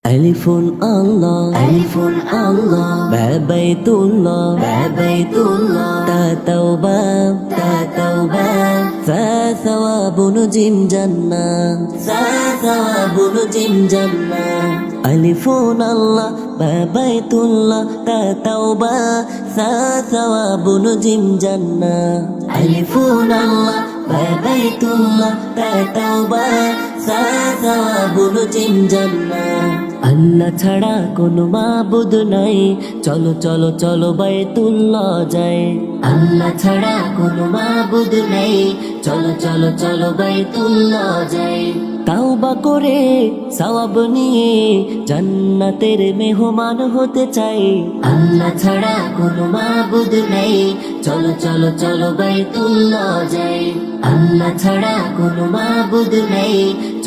Alifun Allah, Alifun Allah, Babaytullah, Babaytullah, Ta Tawbah, Ta Tawbah, Sa Thawabun Jim Jannah, Sa Thawabun Jim Jannah. Alifun Allah, Babaytullah, Ta Tawbah, Sa Thawabun Jim Jannah. Alifun Allah, Babaytullah, Ta Tawbah, Sa Thawabun Jim Jannah. আল্লাহ ছাড়া কোনো মাবুদ নাই, চলো চলো চলো বাইতুল্লাহ যাই। আল্লাহ ছাড়া কোনো মাবুদ নাই, চলো চলো চলো বাইতুল্লাহ যাই। তাওবা করে সওয়াব নিয়ে জান্নাতের মেহমান হতে চাই। আল্লাহ ছাড়া কোনো মাবুদ নাই, চলো চলো চলো বাইতুল্লাহ যাই। আল্লাহ ছাড়া কোনো মাবুদ নাই,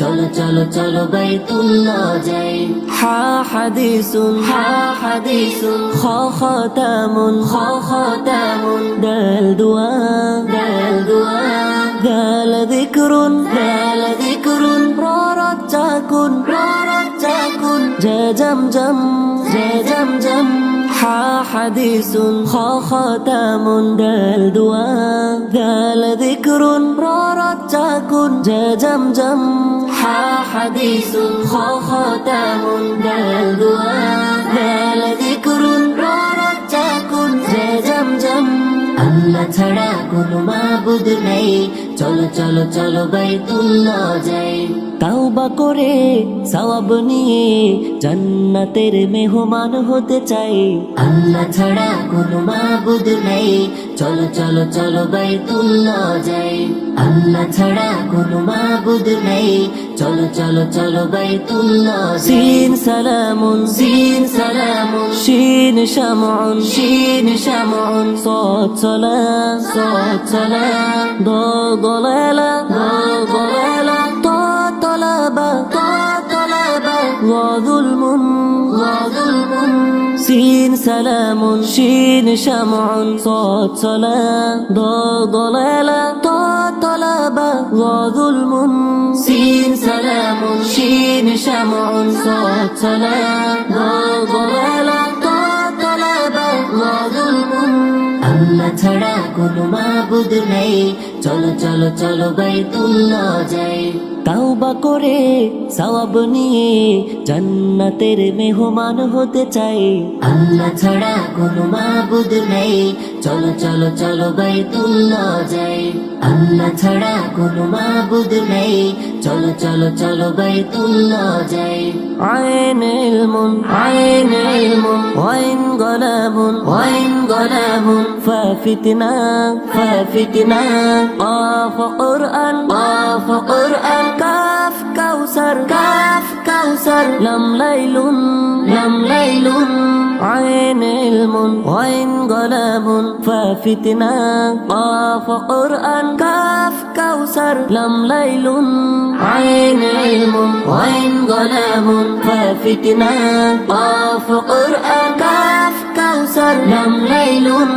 চলো চলো চলো বাইতুল্লাহ যাই। হা হাদিসুন, হা হাদিসুন, খ খতামুন, খ খতামুন, দাল দুআ, দাল দুআ, দাল যিকরুন, দাল যিকরুন, র রাজ্জাকুন, র রাজ্জাকুন, জা জামজাম, জা জামজাম। হা হাদিসুন, খ খতামুন, দাল দুআ, দাল যিকরুন, র রাজ্জাকুন, জা জামজাম। হা হাদিসুন, খ খতামুন, দাল দুআ, দাল যিকরুন, র রাজ্জাকুন, জা জামজাম। আল্লাহ ছাড়া কোনো মাবুদ নাই, চলো চলো চলো বাইতুল্লাহ যাই। তাওবা করে সওয়াব নিয়ে জান্নাতের মেহমান হতে চাই। আল্লাহ ছাড়া কোনো মাবুদ নাই, চলো চলো চলো বাইতুল্লাহ যাই। আল্লাহ ছাড়া কোনো মাবুদ নাই, চলো চলো চলো বাইতুল্লাহ। সিন সালামুন, সিন সালামুন, শিন শামউন, শিন শামউন, সাদ সালাম, সাদ সালাম, দাল দালালা, দাল দালালা, তা তালাবা, তা তালাবা, ওয়া যুলমুন, ওয়া যুলমুন। সিন সালামুন, শিন শামউন, সাদ সালাম, দাল দালালা, তা তালাবা, ওয়া যুলমুন। সিন সালামুন, শিন শামউন, সাদ সালাম, দাল দালালা, তা তালাবা, ওয়া যুলমুন। আল্লাহ ছাড়া কোনো মাবুদ নাই, চলো চলো চলো বাইতুল্লাহ যাই। তাওবা করে সওয়াব নিয়ে জান্নাতের মেহমান হতে চাই। আল্লাহ ছাড়া কোনো মাবুদ নাই, চলো চলো চলো বাইতুল্লাহ যাই। আল্লাহ ছাড়া কোনো মাবুদ নাই, চলো চলো চলো বাইতুল্লাহ যাই। আইন ইলমুন, আইন ইলমুন, ওয়াইন গলাবুন, ওয়াইন গলাবুন, ফাফিতনা, ফাফিতনা, কাফ কুরআন, কাফ কুরআন, কাফ কাউসার, কাফ কাউসার, লাম লাইলুন, লাম লাইলুন। আইন ইলমুন, ওয়াইন গলাবুন, ফাফিতনা, কাফ কুরআন, কাফ কাউসার, লাম লাইলুন। আইন ইলমুন, ওয়াইন গলাবুন, ফাফিতনা, কাফ কুরআন, কাফ কাউসার, লাম লাইলুন।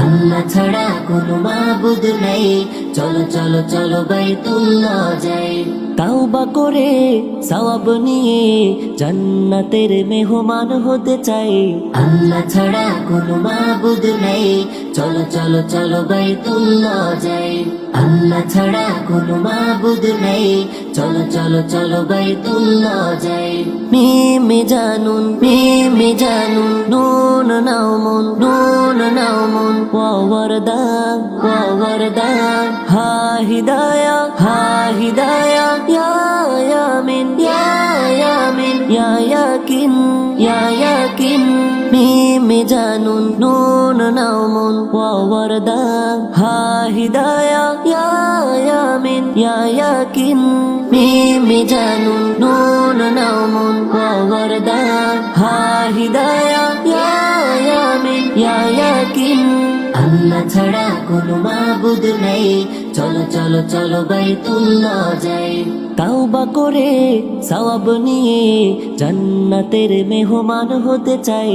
আল্লাহ ছাড়া কোনো মাবুদ নাই, চলো চলো চলো বাইতুল্লাহ যাই। তাওবা করে সওয়াব নিয়ে জান্নাতের মেহমান হতে চাই। আল্লাহ ছাড়া কোনো মাবুদ নাই, চলো চলো চলো বাইতুল্লাহ যাই। আল্লাহ ছাড়া কোনো মাবুদ নাই, চলো চলো চলো বাইতুল্লাহ যাই। মিমে জানুন, মিমে জানুন, নুন নাউমুন, নুন নাউমুন, ওয়া ওয়ারদা, ওয়া ওয়ারদা, হা হিদায়া, হা হিদায়া, ইয়া ইয়ামিন, ইয়া ইয়ামিন, ইয়া ইয়াকিন, ইয়া ইয়াকিন। মিমে জানুন, নুন নাউমুন, ওয়া ওয়ারদা, হা হিদায়া, ইয়া ইয়ামিন, ইয়া ইয়াকিন। মিমে জানুন, নুন নাউমুন, ওয়া ওয়ারদা, হা হিদায়া, ইয়া ইয়ামিন, ইয়া ইয়াকিন। আল্লাহ ছাড়া কোনো মাবুদ নাই, চলো চলো চলো বাইতুল্লাহ যাই। তাওবা করে সওয়াব নিয়ে জান্নাতের মেহমান হতে চাই।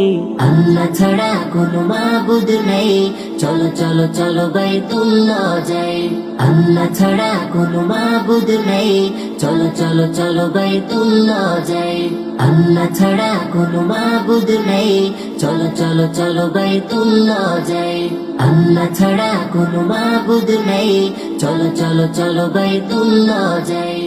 আল্লাহ ছাড়া কোনো মাবুদ নাই, চলো চলো চলো বাইতুল্লাহ যাই আল্লাহ ছাড়া কোনো মাবুদ নেই চলো চলো চলো বাইতুল্লাহ যাই আল্লাহ ছাড়া কোনো মাবুদ নেই চলো চলো চলো বাইতুল্লাহ যাই আল্লাহ ছাড়া কোনো মাবুদ নেই চলো চলো চলো বাইতুল্লাহ যাই